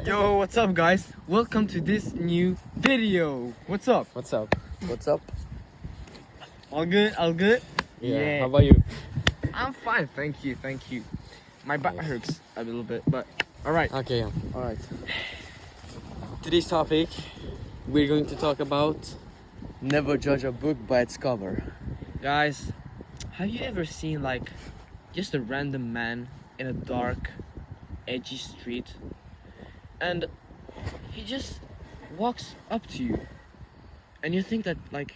Yo, what's up, guys? Welcome to this new video. What's up? What's up? What's up? All good? All good? Yeah. How about you? I'm fine, thank you. My back Nice. hurts a little bit, but all right. Okay. Yeah. All right. Today's topic, we're going to talk about. Never judge a book by its cover. Guys, have you ever seen like just a random man in a dark, edgy street, and he just walks up to you, and you think that like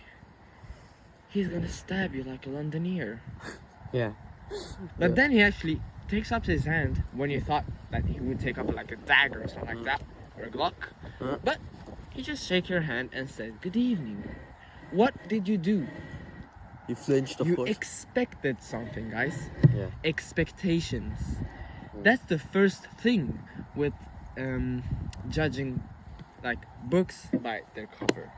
he's gonna stab you like a Londoner, Yeah. but Yeah. then he actually takes up his hand when you thought that he would take up like a dagger or something like that, or a Glock, but he just shake your hand and said, "Good evening." What did you do? You flinched, of You course. expected something, guys. Yeah. Expectations. That's the first thing with judging like books by their cover.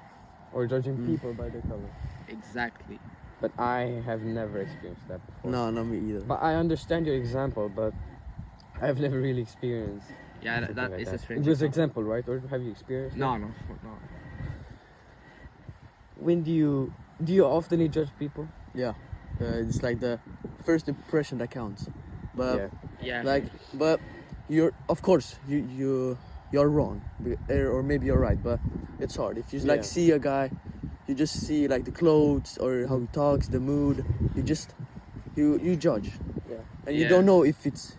Or judging people by their cover. Exactly. But I have never experienced that before. No, not me either. But I understand your example, but I've never really experienced. Yeah, something that like is a that. strange It was example. example, right? Or have you experienced? No, that? no. When do you often judge people? Yeah. It's like the first impression that counts. But Yeah. but you're of course you're wrong, or maybe you're right. But it's hard if you like Yeah. see a guy, you just see like the clothes or how he talks, the mood. You just you judge, Yeah. and you Yeah. don't know if he's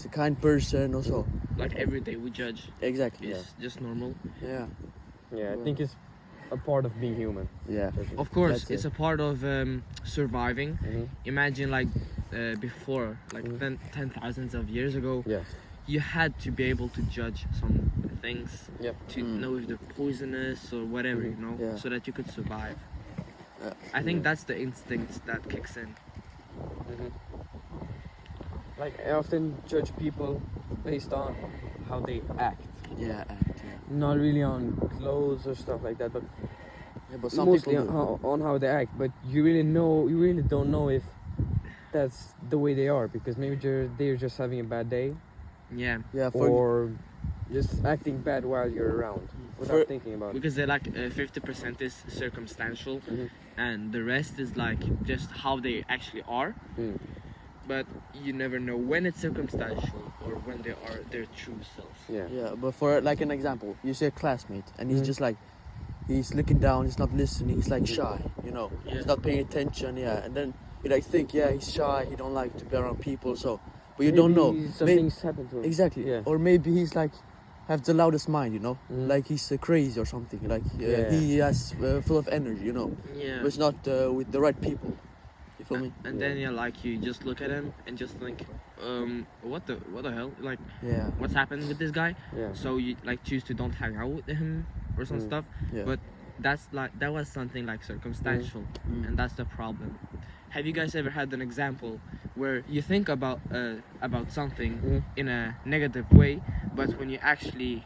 a kind person or so. Like every day we judge. Exactly. It's just normal. Yeah. Yeah. I think it's a part of being human. Yeah. Of course, That's it's it. a part of surviving. Mm-hmm. Imagine like before, like Mhm. 10 thousands of years ago, Yeah. you had to be able to judge some things Yep. to know if they're poisonous or whatever, you know, Yeah. so that you could survive. Yeah. I think Yeah. that's the instinct that kicks in. Like I often judge people based on how they act. Yeah. Not really on clothes or stuff like that, but Yeah, but some mostly people do. on how they act. But you really don't know if that's the way they are, because maybe they're just having a bad day, Yeah, Yeah. For or just acting bad while you're around without For- thinking about it. because they're like 50% is circumstantial, Mhm. and the rest is like just how they actually are. Mm. But you never know when it's circumstantial or when they are their true selves. Yeah. Yeah, but for like an example, you see a classmate and he's Mhm. just like, he's looking down, he's not listening, he's like shy, Yeah. he's not paying attention, and then you like think, yeah, he's shy, he don't like to be around people, so, but you don't know. Maybe some May- things happen to him. Exactly, Yeah. or maybe he's like, have the loudest mind, Mhm. like he's crazy or something, like Yeah. he has full of energy, Yeah. but it's not with the right people, you feel me? And then you just look at him and just think, what the hell? Like, Yeah, what's happened with this guy? Yeah. So you like choose to don't hang out with him or some Mm. stuff. yeah. But that was something like circumstantial, Mm. and that's the problem. Have you guys ever had an example where you think about something Mhm. in a negative way, but when you actually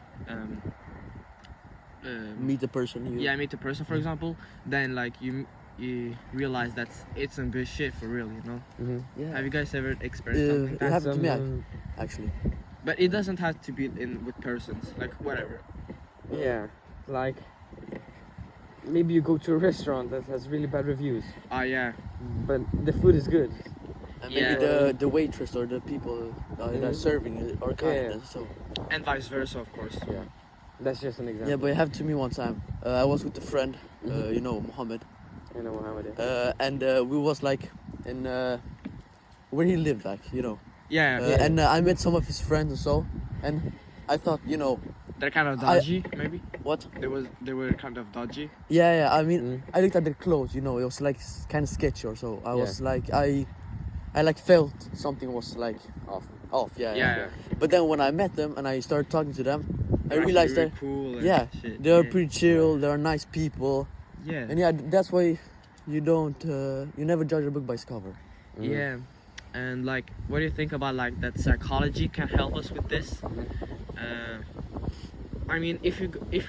Meet the person meet a person, for example, then like you realize that it's some good shit for real, you know? Mm-hmm. yeah, Have you guys ever experienced something like it that? happened to me actually. But it doesn't have to be in with persons, like whatever. Yeah, like maybe you go to a restaurant that has really bad reviews, Yeah. but the food is good. And Yeah. maybe the waitress or the people that are Mhm. serving are kind, Yeah. so. And vice versa, of course. Yeah, that's just an example. Yeah, but it happened to me one time. I was with a friend, Mhm. Mohammed, You know Mohammed. and we was like in where he lived, like Yeah, and I met some of his friends and so, and I thought, they're kind of I- dodgy, maybe. what? They were kind of dodgy. Yeah, I mean, Mm. I looked at their clothes, it was like kind of sketchy or so. I Yeah. was like, I like felt something was like off, yeah. Yeah. But then when I met them and I started talking to them, I They're realized actually that. really cool. And Yeah, shit. they're yeah. pretty chill. They're nice people, Yeah. and yeah, that's why you don't, you never judge a book by its cover. Mm. Yeah. And like, what do you think about like that psychology can help us with this? I mean, if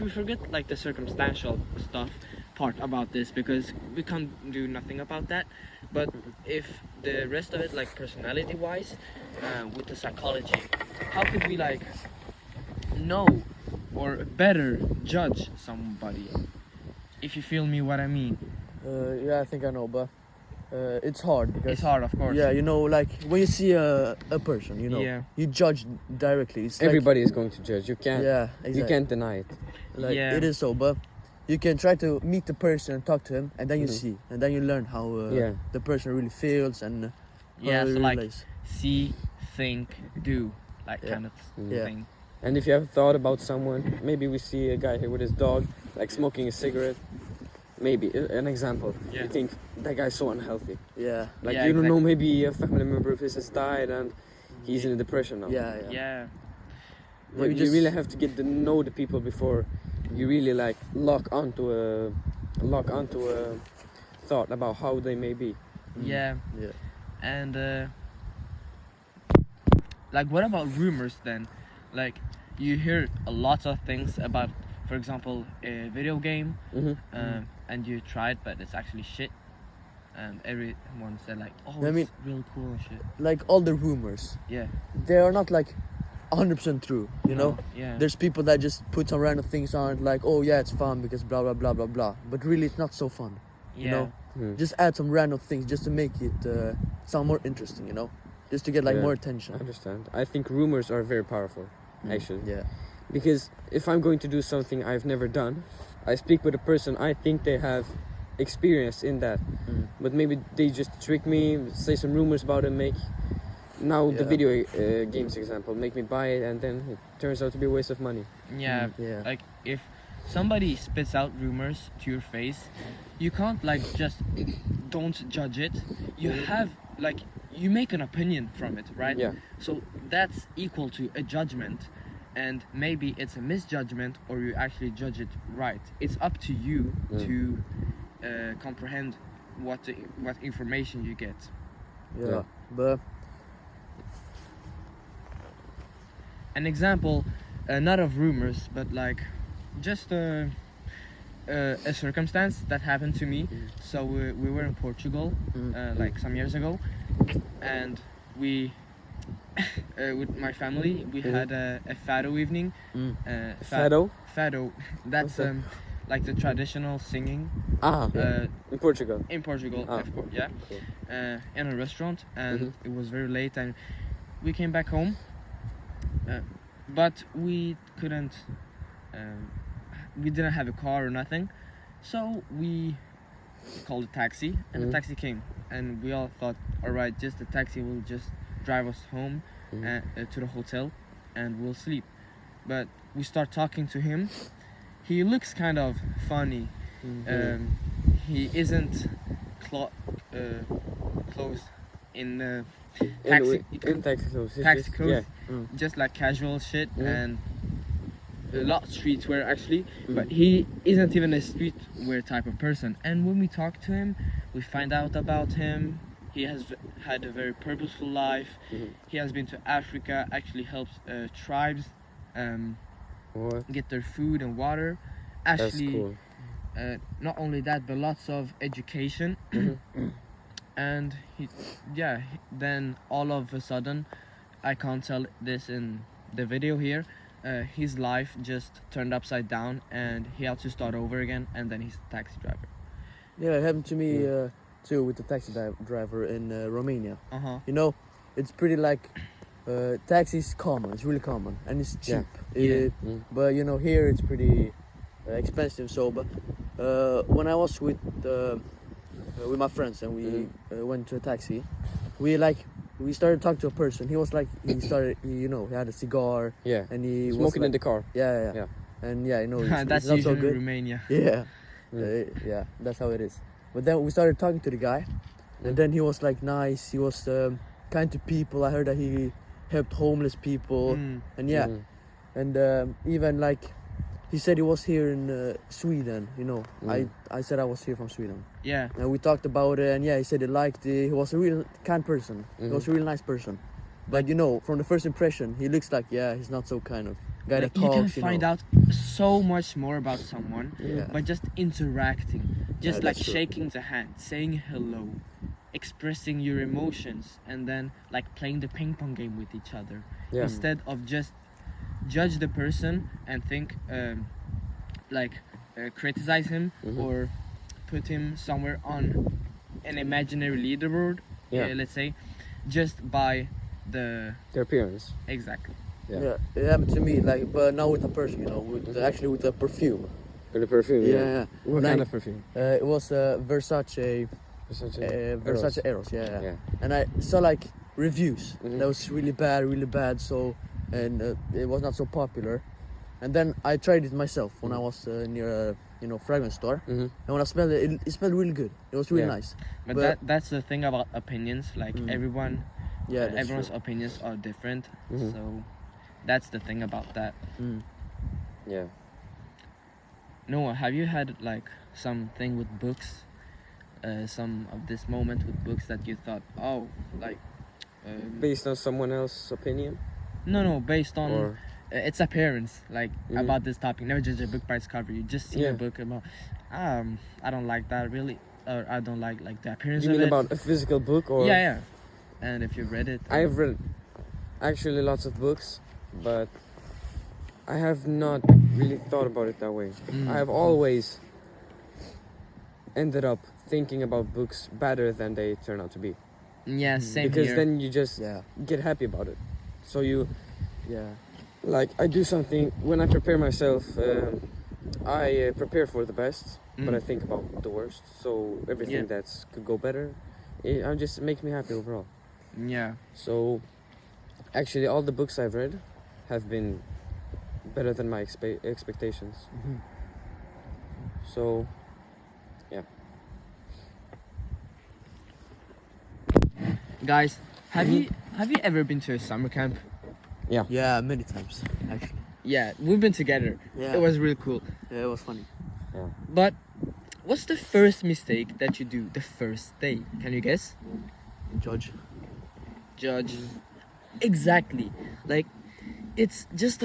we forget like the circumstantial stuff part about this, because we can't do nothing about that, but if the rest of it, like personality wise, with the psychology, how could we like know or better judge somebody. If you feel me what I mean. Yeah, I think I know, but it's hard because It's hard, of course. yeah, you know, like when you see a person, you know, Yeah. you judge directly. It's like, Everybody is going to judge. You can't. yeah, exactly. You can't deny it. Like Yeah. it is so, but you can try to meet the person and talk to him, and then you see, and then you learn how the person really feels and Yeah, how so he like relates. see, think, do, like Yeah. kind of Yeah. thing. And if you have thought about someone, maybe we see a guy here with his dog, like smoking a cigarette. Maybe an example. Yeah. You think that guy's so unhealthy. Yeah, Like Yeah, you don't exactly. know, maybe a family member of his has died and he's in a depression now. yeah, yeah. Yeah. But Maybe you just- really have to get to know the people before you really like lock onto a thought about how they may be. Yeah. Yeah. And like, what about rumors then? Like, you hear a lot of things about, for example, a video game, and you try it, but it's actually shit. And everyone said like, oh, I it's mean- real cool and shit. Like all the rumors, Yeah. they are not like 100% true. You know, No, yeah. there's people that just put some random things on it, like, oh yeah, it's fun because blah blah blah blah blah. But really, it's not so fun. Yeah. You know, Mm. just add some random things just to make it sound more interesting. You know, just to get like Yeah. more I attention. understand. I think rumors are very powerful, actually. Yeah. Because if I'm going to do something I've never done, I speak with a person I think they have experience in that. But maybe they just trick me, say some rumors about it, make now the Yeah. video games example, make me buy it, and then it turns out to be a waste of money. Yeah. Yeah. Like, if somebody spits out rumors to your face, you can't like just don't judge it. You have like, you make an opinion from it, right? Yeah. So that's equal to a judgment, and maybe it's a misjudgment or you actually judge it right. It's up to you to comprehend what information you get. Yeah. But An example, not of rumors, but like just a circumstance that happened to me. So we were in Portugal like some years ago, and we with my family we had a fado evening. Fado? Fado, that's What's that? like the traditional singing Ah, in Portugal. in Portugal, Ah, of course, yeah, cool. in a restaurant, and it was very late, and we came back home, but we couldn't, we didn't have a car or nothing, so we called a taxi, and the taxi came, and we all thought, all right, just the taxi will just drive us home to the hotel, and we'll sleep. But we start talking to him. He looks kind of funny. He isn't clothes in taxi In taxi clothes. It's taxi just- clothes, Yeah. just like casual shit, Mm. and a lot of streetwear actually. But he isn't even a streetwear type of person. And when we talk to him, we find out about him. He has had a very purposeful life. He has been to Africa, actually helps tribes What? get their food and water. That's Actually, cool. not only that, but lots of education. And then all of a sudden, I can't tell this in the video here, his life just turned upside down, and he had to start over again, and then he's a taxi driver. yeah, it happened to me too with the taxi driver in Romania. You know, it's pretty like taxi's common. It's really common and it's cheap. Yeah. But you know, here it's pretty expensive. So, but when I was with my friends and we went to a taxi, we started talking to a person. He was like, he had a cigar. Yeah. And he was Smoking in like, the car. yeah. Yeah. And yeah, you know, it's, That's it's not so usually good. Romania. Yeah. Mm. Yeah, that's how it is. But then we started talking to the guy, and then he was like nice. He was kind to people. I heard that he helped homeless people, and yeah, and even like he said he was here in Sweden. You know, I said I was here from Sweden, Yeah. and we talked about it. And yeah, he said he liked it. He was a real kind person. He was a real nice person. But you know, from the first impression, he looks like he's not so kind of guy Like, that you talks. can find know. out so much more about someone Yeah. by just interacting, just like that's true. shaking the hand, saying hello, expressing your emotions, and then like playing the ping pong game with each other, Yeah. instead of just judge the person and think criticize him or put him somewhere on an imaginary leaderboard, let's say, just by their appearance. exactly. Yeah, it happened to me, like, but not with a person, you know, actually with a perfume. With the perfume, Yeah. What Like, kind of perfume? It was Versace Eros, yeah. And I saw like reviews that was really bad, so, and it was not so popular. And then I tried it myself when I was near a fragrance store, and when I smelled it, it smelled really good. It was really nice. But that's the thing about opinions. Like everyone's true. opinions are different, so that's the thing about that. Yeah. Noah, have you had like something with books, some of this moment with books that you thought, oh, like Based on someone else's opinion? no, based on Or its appearance, like about this topic. Never judge a book by its cover. You just see a book about, I don't like that really, or I don't like the appearance you of mean it. about a physical book or? Yeah. And if you read it, I've read actually lots of books, but I have not really thought about it that way. I have always ended up thinking about books better than they turn out to be. yeah, same Because here. then you just get happy about it. So you, like, I do something, when I prepare myself, I prepare for the best, but I think about the worst. So everything that's could go better, it just makes me happy overall. Yeah. So actually all the books I've read have been better than my expectations. So yeah. Guys, have you ever been to a summer camp? Yeah, many times actually. Yeah, we've been together. Yeah. It was really cool. Yeah, it was funny. But what's the first mistake that you do the first day? Can you guess? Judge. Exactly. Like, it's just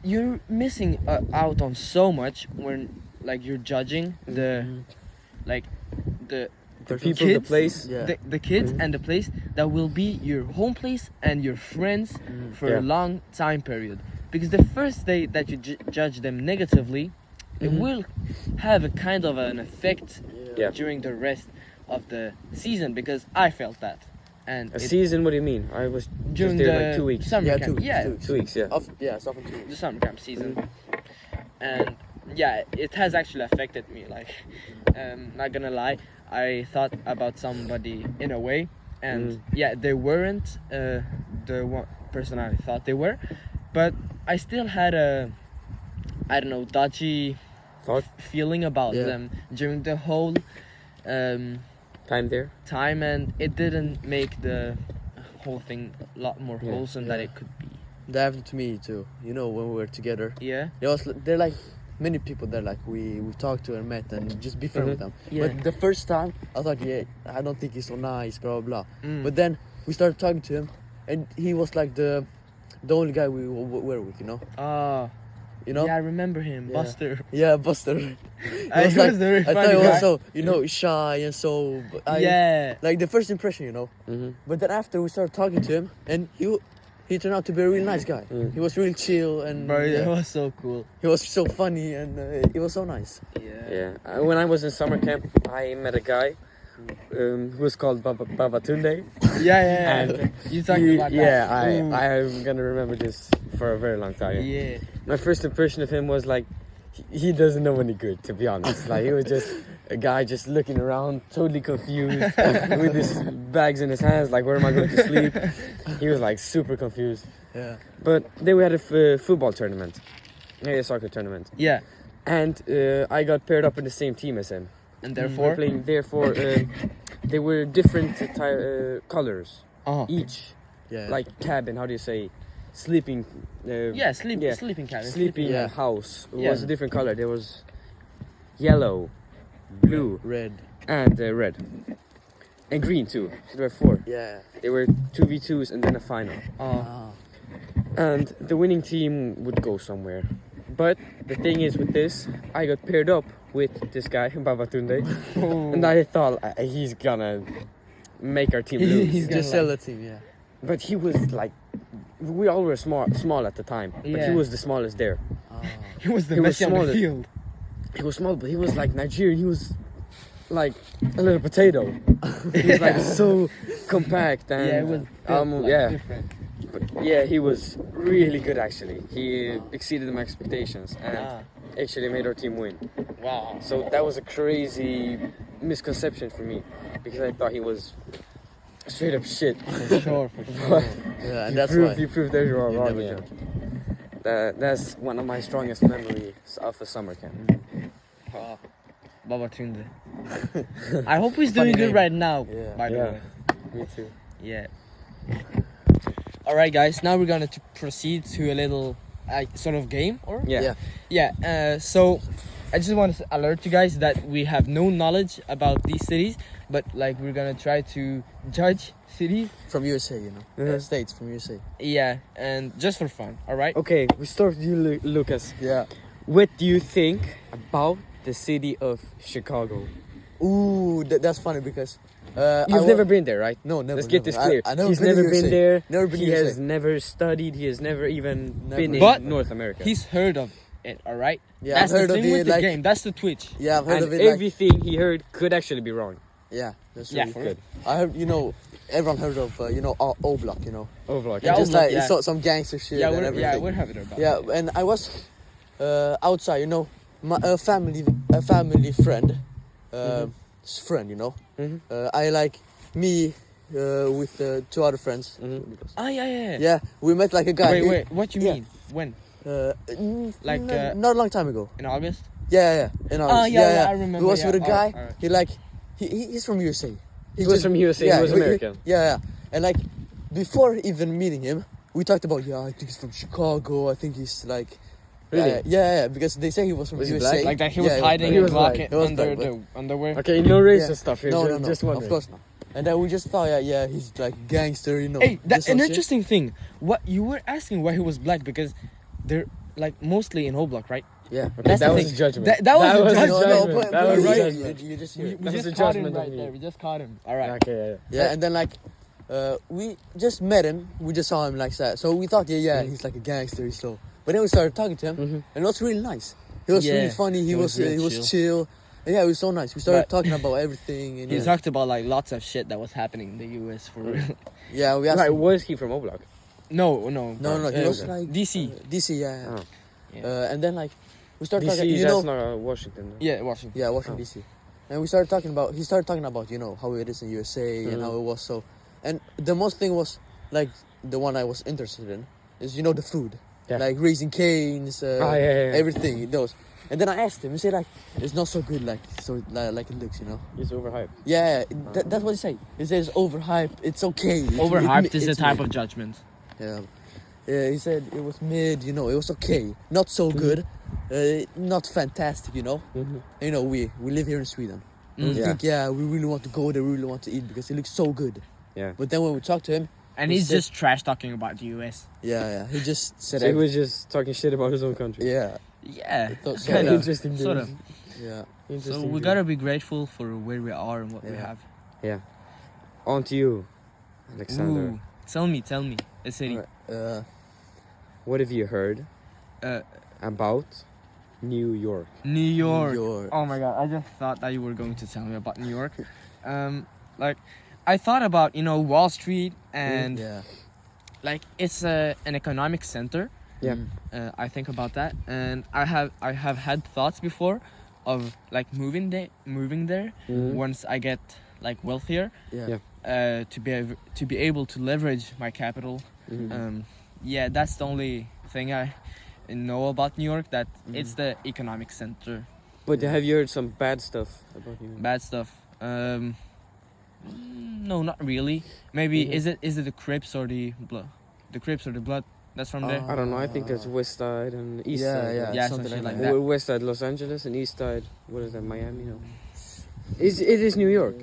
you're missing out on so much when like you're judging the The people, kids, the place. Yeah. the kids and the place that will be your home place and your friends for a long time period. Because the first day that you judge them negatively, it will have a kind of an effect during the rest of the season, because I felt that. And A season? What do you mean? I was during just there the like 2 weeks. summer Yeah, camp. 2 weeks. Yeah, 2 weeks. 2 weeks, yeah. It's often 2 weeks. the summer camp season. And yeah, it has actually affected me. Like, not gonna lie, I thought about somebody in a way, and yeah, they weren't the one person I thought they were, but I still had a, I don't know, dodgy Thought? feeling about them during the whole Time there. time, and it didn't make the whole thing a lot more wholesome that it could be. That happened to me too. You know, when we were together, Yeah. there like many people that like we talked to and met and just be friends with them. Yeah. But the first time I thought, I don't think he's so nice, blah blah blah. But then we started talking to him, and he was like the only guy we were with, you know. You know. Yeah, I remember him, Yeah. Buster. Yeah, Buster. He was very I thought funny he guy. was so, shy and so. Yeah. Like the first impression, you know. But then after we started talking to him, and he turned out to be a really nice guy. He was really chill and Bro, it was so cool. he was so funny and it was so nice. Yeah. Yeah. When I was in summer camp, I met a guy who was called Babatunde. Yeah. And You talking about that? I'm gonna remember this for a very long time. Yeah. My first impression of him was like, he doesn't know any good, to be honest. Like, he was just a guy just looking around, totally confused, with his bags in his hands, like, where am I going to sleep? He was like super confused. Yeah. But then we had a football tournament, a soccer tournament, Yeah. and I got paired up in the same team as him. And We're playing, therefore, they were different colors each, like cabin. How do you say? Sleeping. sleeping cabin. Sleeping house Yeah. was a different color. There was yellow, blue, Red. and red, and green too. So there were 4. Yeah. There were 2v2s and then a final. And the winning team would go somewhere. But the thing is with this, I got paired up with this guy, Babatunde, and I thought he's gonna make our team lose. He's gonna Just sell the team, yeah. But he was like we all were small at the time, but he Yeah. was the smallest there. He was the He was Messi on the smaller. field. He was small, but he was like Nigerian. He was like a little potato. He was like so compact and Yeah, it was built, like, yeah. different. But yeah, he was really good actually. He exceeded my expectations and Ah. actually made our team win. Wow. So that was a crazy misconception for me because I thought he was straight up shit. For sure, for sure. Yeah, and that's you why proved that you were you wrong. never Yeah. judge. That's one of my strongest memories of a summer camp. Oh, Babatunde. I hope he's doing Funny good name. right now. Yeah. By the Yeah. way. Me too. Yeah. All right, guys. Now we're gonna proceed to a little sort of game, or Yeah. yeah. So I just want to alert you guys that we have no knowledge about these cities, but like we're gonna try to judge cities. From USA, you know. Uh-huh. States from USA. Yeah, and just for fun. All right. Okay, we start with you, Lucas. Yeah. What do you think about the city of Chicago? Ooh, that's funny because You've never been there, right? No, never. Let's get never. this clear. I never He's been to never been USA. there. Never been he to has USA. never studied. He has never even Never. been But in North America. He's heard of it. All right. Yeah, That's I've heard the of thing with it. the Like, game. That's the Twitch. yeah, I've heard and of it. Like, everything he heard could actually be wrong. yeah, that's Yeah, really for good. I heard, you know, everyone heard of, O-Block, you know. Overlock. Yeah, Just O-Block, like yeah. some gangster shit Yeah, and we're everything. we're having it about. Yeah, and I was outside, you know, a family friend, friend, you know. Mhm. I like me with two other friends. Mhm. Ah, yeah. Yeah, we met like a guy. Wait. What you Yeah. mean? When? Like Like, not a long time ago. In August? Yeah. In Ah, August. yeah, I remember. We was yeah. with a guy. Alright. He like he's from USA. He was from USA. he was American. Yeah. And like before even meeting him, we talked about I think he's from Chicago. I think he's like Really? yeah, because they say he was from Was he USA. black? Like that he was Yeah, hiding He a was Glock black. He was under black, the underwear. Okay, no racist Yeah. stuff here. No, just wondering. of course not. And then we just thought, yeah, he's like gangster, you know. Hey, that's just some an shit. interesting thing. What you were asking why he was black because they're like mostly in O-Block, right? Yeah. Okay, That's that the was thing. a judgment. That was a a judgment. judgment. but That was a right. judgment. You just We, hear it. we That was just a caught him judgment right of me. there. We just caught him. All right. Okay, Yeah, and then like we just met him. We just saw him like that. So we thought, yeah, Mm. he's like a gangster. He's slow. But then we started talking to him, Mhm. and it was really nice. He was Yeah, really funny. He he was real he was chill. chill. And yeah, it was so nice. We started But- talking about everything, and He yeah, talked about like lots of shit that was happening in the US for real. yeah, we asked. Right, him, was he from Overlock? No. no, he was okay. like DC. DC, yeah. Oh. Yeah. And then like we started DC, talking. You that's know, not Washington. No? Yeah, Washington. yeah, Washington Oh. DC. And we started talking about. He started talking about how it is in USA and Mhm. how it was so. And the most thing was like the one I was interested in is the food, Yeah. like Raising Cane's, yeah. everything those. And then I asked him. He said like it's not so good like it looks, you know. He's overhyped. Yeah, that's what he said. He says overhyped. It's okay. Overhyped is a it's type mid. of judgment. Yeah. Yeah, he said it was mid. It was okay. Not so good. Not fantastic. Mhm. We live here in Sweden. Mm. We Yeah. think we really want to go there. We really want to eat because it looks so good. Yeah. But then when we talk to him, And He he's said- just trash talking about the US. he just said So he was just talking shit about his own country. yeah, Yeah. thought so. Kind of. Interesting. Sort dude. of. yeah. So Interesting. we dude. gotta be grateful for where we are and what we Yeah. have. On to you, Alexander. Ooh. Tell me, a city. Alright, What have you heard Uh, about New York? New York. New York. Oh my god, I just thought that you were going to tell me about New York. Like I thought about, Wall Street and yeah. like it's an economic center. Yeah. Mm. I think about that, and I have had thoughts before of like moving there Mhm. once I get like wealthier, Yeah. Yeah. to be able to leverage my capital. Mhm. Yeah, that's the only thing I know about New York, that it's Mhm. the economic center. But have you heard some bad stuff about New York? Bad stuff. No, not really. Maybe Mhm. is it the Crips or the Blood? The Crips or the Blood? That's from there. I don't know. I think there's West Side and East Side. Yeah, Yeah, something some shit like like that. that. West Side Los Angeles and East Side. What is that? Miami? No. It is New York.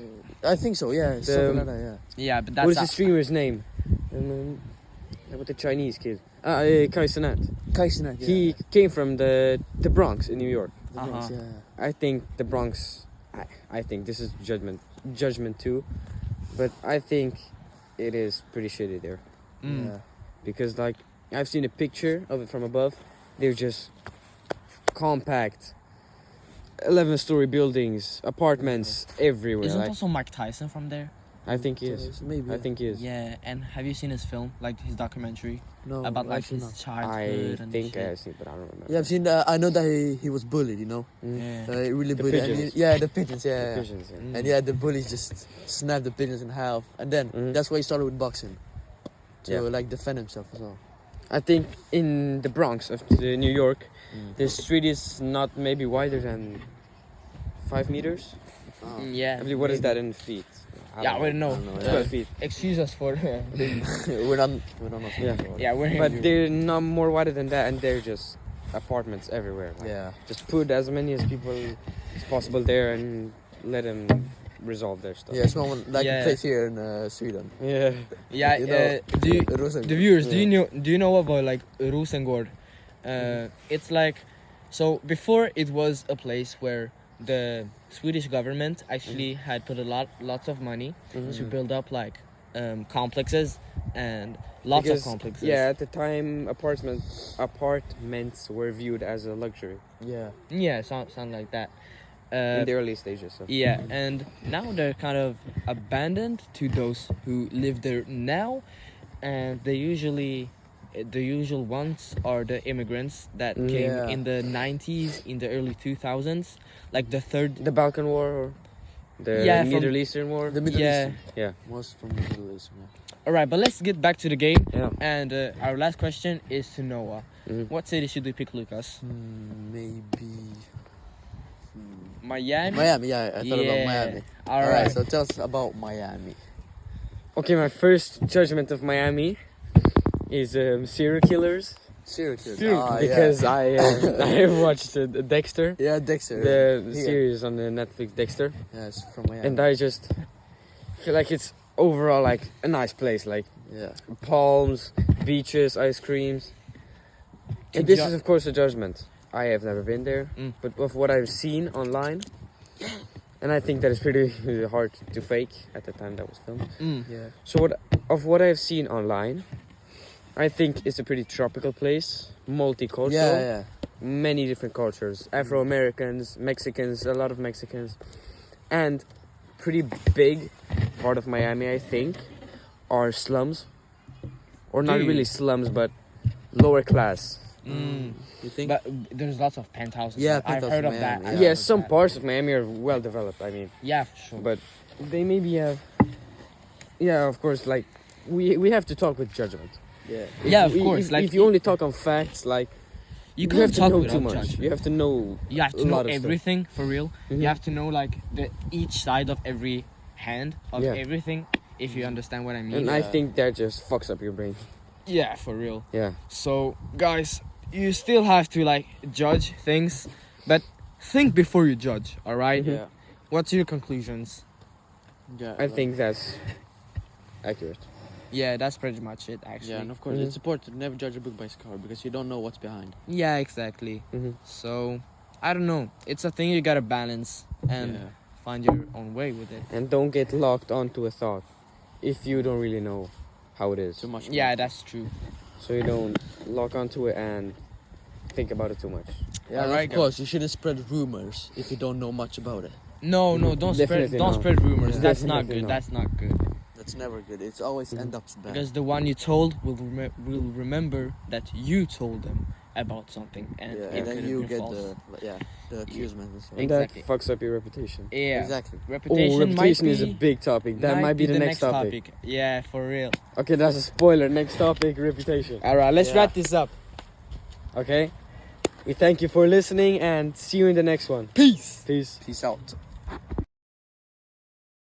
I think so. Yeah, something like that. Yeah. Yeah, but that's What is the streamer's name? With the Chinese kid. Kai Cenat. Kai Cenat, yeah. He came from the Bronx in New York. The Bronx, Uh-huh. yeah. I think the Bronx. I think this is judgment too, but I think it is pretty shitty there. Mm. Yeah. because like I've seen a picture of it from above. They're just compact, 11-story buildings, apartments everywhere. Isn't Like, also Mike Tyson from there? I think he is. Maybe. I think he is. Yeah, and have you seen his film, like his documentary No, about like actually his not. childhood I and think I shit? have seen, but I don't remember. Yeah, I've seen. I know that he was bullied. You know, Mm. Yeah. really The bullied. And pigeons. the pigeons. The Yeah. pigeons, yeah. Mm. And yeah, the bullies just snapped the pigeons in half, and then Mhm. that's why he started with boxing to Yeah. like defend himself as well. I think in the Bronx of New York, Mm. the street is not maybe wider than 5 meters. Oh. Yeah. I believe, what is maybe. that in feet? Yeah, we don't know. I don't know, Yeah. 12 feet. Excuse us for. we're not. We don't know. Yeah. Yeah, we're. But they're not more wider than that, and they're just apartments everywhere. Like, Yeah. just put as many as people as possible there and let them resolve their stuff. Yeah, it's one like Yeah. a place here in Sweden. Yeah. Yeah. You know, Do you, Rosengård. the viewers, Yeah. do you know about like Rosengård? It's like, so before it was a place where the Swedish government actually had put lots of money to build up like complexes and lots Because, of complexes. Yeah, at the time, apartments were viewed as a luxury Yeah. Yeah, sound like that. in the early stages. So. Yeah, and now they're kind of abandoned to those who live there now, and the usual ones are the immigrants that came Yeah. in the 90s, in the early 2000s, like the third. The Balkan War, or the Yeah, from- Middle Eastern War. The Middle Yeah. East. Yeah. Most from the Middle East. Yeah. All right, but let's get back to the game. Yeah. And our last question is to Noah. Mhm. What city should we pick, Lucas? Maybe. Miami. Miami. Yeah, I thought about Miami. All All right. right. So tell us about Miami. Okay, my first judgment of Miami is serial killers. Seriously. Because I watched Dexter, Yeah, Dexter. the Here. series on the Netflix Dexter, Yeah, it's from Miami. and I just feel like it's overall like a nice place, like yeah. palms, beaches, ice creams. To And this ju- is of course a judgment. I have never been there, Mm. but of what I've seen online, and I think that is pretty hard to fake at the time that was filmed. Yeah. So what I've seen online, I think it's a pretty tropical place, multicultural. Yeah. Many different cultures, Afro-Americans, Mexicans, a lot of Mexicans, and pretty big part of Miami, I think, are slums, or not Dude. really slums, but lower class. You think? But there's lots of penthouses. Yeah, I've penthouses heard of in that. Miami, I've yeah. heard Yes, of some that. parts of Miami are well developed. I mean, Yeah, for sure. but they maybe have. Yeah, of course. Like we have to talk with judgment. yeah. Yeah, of If- course. If, Like if you only talk on facts, like you you can't have to talk know without too much. judgment. You have to know. You have to a know lot of stuff. everything for real. Mhm. You have to know like each side of every hand of Yeah. everything. If you understand what I mean. And I Yeah. think that just fucks up your brain. Yeah, for real. Yeah. So guys, you still have to like judge things, but think before you judge. All right? Mhm. Yeah. What's your conclusions? Yeah. I think that's accurate. Yeah, that's pretty much it. Actually. Yeah, and of course, Mhm. it's important to never judge a book by its cover because you don't know what's behind. Yeah, exactly. Mm-hmm. So I don't know. It's a thing you gotta balance and Yeah. find your own way with it. And don't get locked onto a thought if you don't really know how it is. Too much. Yeah, that's true. So you don't lock onto it and think about it too much. Yeah, and Alright, of course, you shouldn't spread rumors if you don't know much about it. No, don't Definitely don't not. spread rumors. Yeah. That's not Definitely good. not. That's not good. That's never good. It's always end up bad. Because the one you told will remember that you told them about something, and yeah, it and then could have you been get false. the accusement and stuff. And Exactly. that fucks up your reputation. Yeah, Exactly. reputation, Reputation might is a be- big topic. That might be the next topic. Yeah, for real. Okay, that's a spoiler. Next topic, reputation. All right, let's Yeah. wrap this up. Okay? We thank you for listening and see you in the next one. Peace. Peace. Peace out.